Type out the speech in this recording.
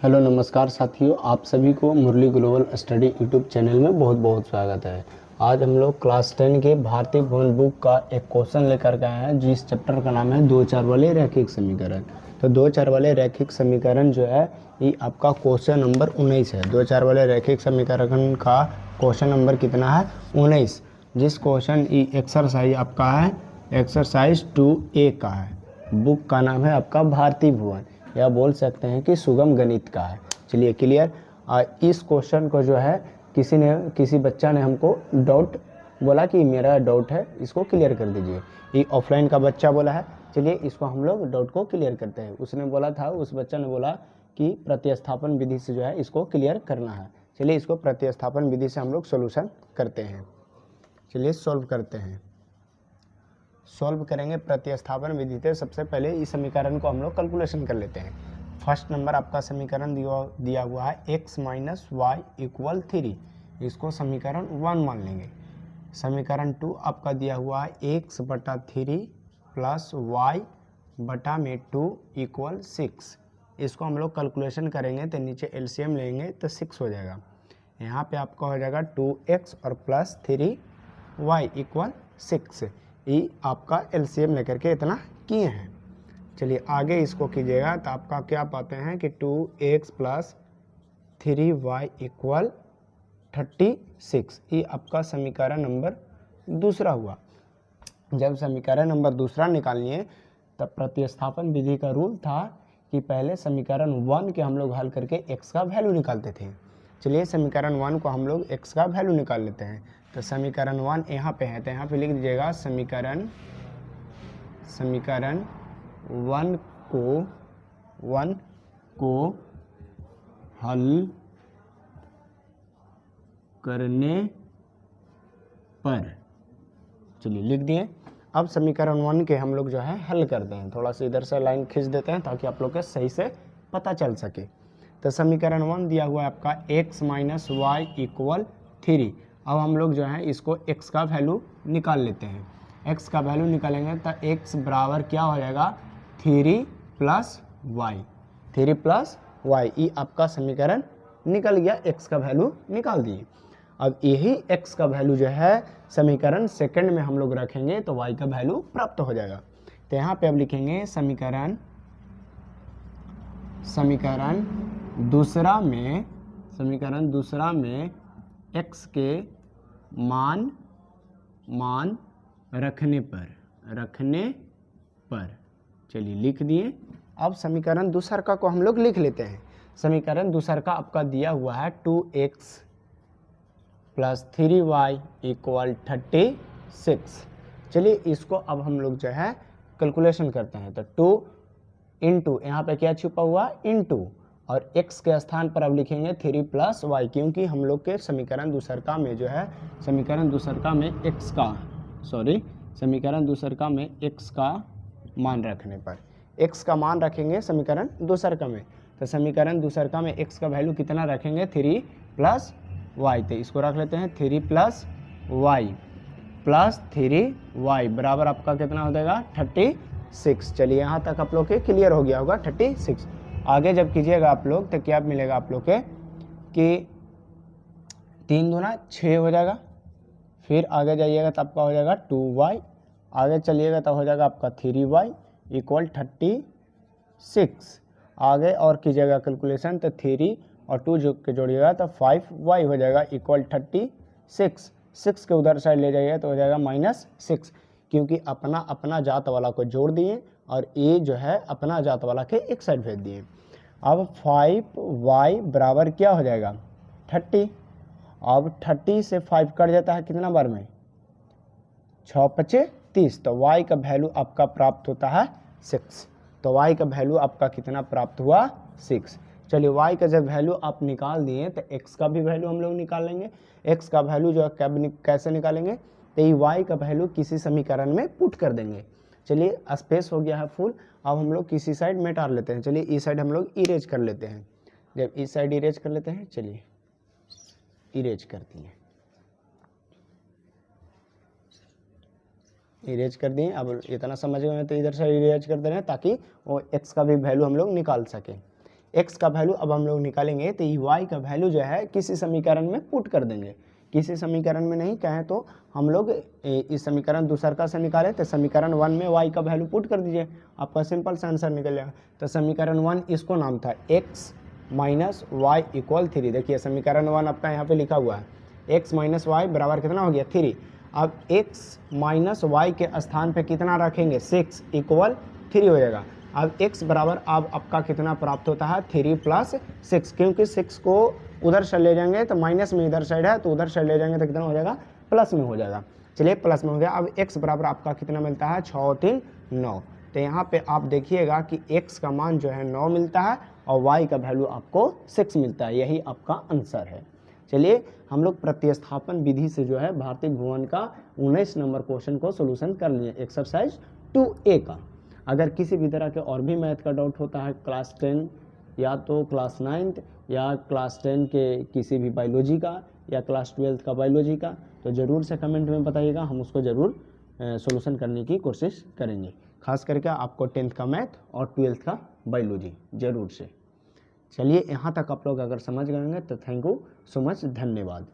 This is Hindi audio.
हेलो नमस्कार साथियों, आप सभी को मुरली ग्लोबल स्टडी यूट्यूब चैनल में बहुत बहुत स्वागत है। आज हम लोग क्लास 10 के भारतीय भवन बुक का एक क्वेश्चन लेकर के आए हैं, जिस चैप्टर का नाम है 2 4 वाले रैखिक समीकरण। तो 2 4 वाले रैखिक समीकरण जो है ये आपका क्वेश्चन नंबर 19 है। 2 4 वाले रैखिक समीकरण का क्वेश्चन नंबर कितना है? 19। जिस क्वेश्चन ये एक्सरसाइज आपका है एक्सरसाइज 2A का है। बुक का नाम है आपका भारतीय भवन, या बोल सकते हैं कि सुगम गणित का है। चलिए क्लियर। इस क्वेश्चन को जो है किसी बच्चा ने हमको डाउट बोला कि मेरा डाउट है, इसको क्लियर कर दीजिए। ये ऑफलाइन का बच्चा बोला है। चलिए इसको हम लोग डाउट को क्लियर करते हैं। उसने बोला था, उस बच्चा ने बोला कि प्रतिस्थापन विधि से जो है इसको क्लियर करना है। चलिए इसको प्रतिस्थापन विधि से हम लोग सोल्यूशन करते हैं। चलिए सॉल्व करते हैं। सॉल्व करेंगे प्रतिस्थापन विधि से। सबसे पहले इस समीकरण को हम लोग कैलकुलेशन कर लेते हैं। फर्स्ट नंबर आपका समीकरण दिया हुआ है x माइनस वाई इक्वल 3। इसको समीकरण 1 मान लेंगे। समीकरण 2 आपका दिया हुआ है x बटा 3 प्लस वाई बटा में 2 इक्वल 6। इसको हम लोग कैलकुलेशन करेंगे तो नीचे एलसीएम लेंगे तो 6 हो जाएगा। यहाँ पे आपका हो जाएगा 2x और प्लस 3y इक्वल 6। ये आपका एलसीएम लेकर के इतना किए हैं। चलिए आगे इसको कीजिएगा तो आपका क्या पाते हैं कि 2x प्लस 3y इक्वल 36। ये आपका समीकरण नंबर दूसरा हुआ। जब समीकरण नंबर दूसरा निकालिए तब प्रतिस्थापन विधि का रूल था कि पहले समीकरण 1 के हम लोग हल करके x का वैल्यू निकालते थे। चलिए समीकरण 1 को हम लोग x का वैल्यू निकाल लेते हैं। तो समीकरण 1 यहाँ पे है, तो यहाँ पे लिख दीजिएगा समीकरण 1 को हल करने पर। चलिए लिख दिए। अब समीकरण 1 के हम लोग जो है हल करते हैं। थोड़ा सा इधर से लाइन खींच देते हैं ताकि आप लोग के सही से पता चल सके। तो समीकरण 1 दिया हुआ है आपका x माइनस वाई इक्वल 3। अब हम लोग जो है इसको x का वैल्यू निकाल लेते हैं। x का वैल्यू निकालेंगे तो x बराबर क्या हो जाएगा 3 प्लस वाई। 3 प्लस वाई, ये आपका समीकरण निकल गया। x का वैल्यू निकाल दिए। अब यही x का वैल्यू जो है समीकरण सेकंड में हम लोग रखेंगे तो y का वैल्यू प्राप्त हो जाएगा। तो यहाँ पे अब लिखेंगे समीकरण दूसरा में x के मान रखने पर। चलिए लिख दिए। अब समीकरण दूसरा का को हम लोग लिख लेते हैं। समीकरण दूसरा का आपका दिया हुआ है 2x प्लस 3y इक्वल 36। चलिए इसको अब हम लोग जो है कैलकुलेशन करते हैं। तो 2 इंटू यहाँ पे क्या छुपा हुआ इंटू, और x के स्थान पर अब लिखेंगे 3 प्लस वाई, क्योंकि हम लोग के समीकरण दूसरका में जो है समीकरण दूसरका में x का मान रखने पर x का मान रखेंगे समीकरण दूसरका में। तो समीकरण दूसरका में x का वैल्यू कितना रखेंगे 3 प्लस वाई। तो इसको रख लेते हैं 3 प्लस वाई प्लस 3y बराबर आपका कितना हो जाएगा 36। चलिए यहाँ तक आप लोग के क्लियर हो गया होगा 36। आगे जब कीजिएगा आप लोग तो क्या मिलेगा आप लोग के कि 3 दूना 6 हो जाएगा। फिर आगे जाइएगा तो आपका हो जाएगा 2y। आगे चलिएगा तो हो जाएगा आपका 3y इक्वल 36। आगे और कीजिएगा कैलकुलेशन तो 3 और 2 जो के जोड़िएगा तो 5y हो जाएगा इक्वल 36। 6 के उधर साइड ले जाइएगा तो हो जाएगा -6, क्योंकि अपना जात वाला को जोड़ दिए और ये जो है अपना जात वाला के एक साइड भेज दिए। अब 5y बराबर क्या हो जाएगा 30। अब 30 से 5 कट जाता है कितना बार में 6 5 30। तो y का वैल्यू आपका प्राप्त होता है 6। तो y का वैल्यू आपका कितना प्राप्त हुआ 6। चलिए y का जब वैल्यू आप निकाल दिए तो x का भी वैल्यू हम लोग निकाल लेंगे। x का वैल्यू जो है कैसे निकालेंगे तो ये y का वैल्यू किसी समीकरण में पुट कर देंगे। चलिए स्पेस हो गया है फुल। अब हम लोग किसी साइड मिटा लेते हैं। चलिए इस साइड हम लोग इरेज कर लेते हैं। जब इस साइड इरेज कर लेते हैं, चलिए इरेज करती हैं, इरेज कर दिए। अब इतना समझ गए तो इधर से इरेज कर दे रहे हैं ताकि वो x का भी वैल्यू हम लोग निकाल सकें। x का वैल्यू अब हम लोग निकालेंगे तो y का वैल्यू जो है किसी समीकरण में पुट कर देंगे, किसी समीकरण में नहीं कहें तो हम लोग इस समीकरण दूसरका से निकाले तो समीकरण 1 में y का वैल्यू पुट कर दीजिए, आपका सिंपल सा आंसर निकल जाएगा। तो समीकरण 1 इसको नाम था x माइनस वाई इक्वल 3। देखिए समीकरण 1 आपका यहाँ पे लिखा हुआ है x माइनस वाई बराबर कितना हो गया 3। अब x माइनस वाई के स्थान पे कितना रखेंगे 6 इक्वल 3 हो जाएगा। अब x बराबर अब आपका कितना प्राप्त होता है 3 प्लस 6, क्योंकि 6 को उधर से ले जाएंगे तो माइनस में इधर साइड है तो उधर साइड ले जाएंगे तो कितना हो जाएगा प्लस में हो जाएगा। चलिए प्लस में हो गया। अब x बराबर आपका कितना मिलता है 6 3 9। तो यहाँ पे आप देखिएगा कि x का मान जो है 9 मिलता है और y का वैल्यू आपको 6 मिलता है, यही आपका आंसर है। चलिए हम लोग प्रतिस्थापन विधि से जो है भारतीय भवन का 19 नंबर क्वेश्चन को सोल्यूशन कर लिए, एक्सरसाइज 2A का। अगर किसी भी तरह के और भी मैथ का डाउट होता है क्लास 10 या तो क्लास 9th या क्लास 10 के किसी भी बायोलॉजी का या क्लास 12th का बायोलॉजी का, तो ज़रूर से कमेंट में बताइएगा, हम उसको ज़रूर सोल्यूशन करने की कोशिश करेंगे। खास करके आपको 10th का मैथ और 12th का बायोलॉजी ज़रूर से। चलिए यहाँ तक आप लोग अगर समझ गए होंगे तो थैंक यू सो मच, धन्यवाद।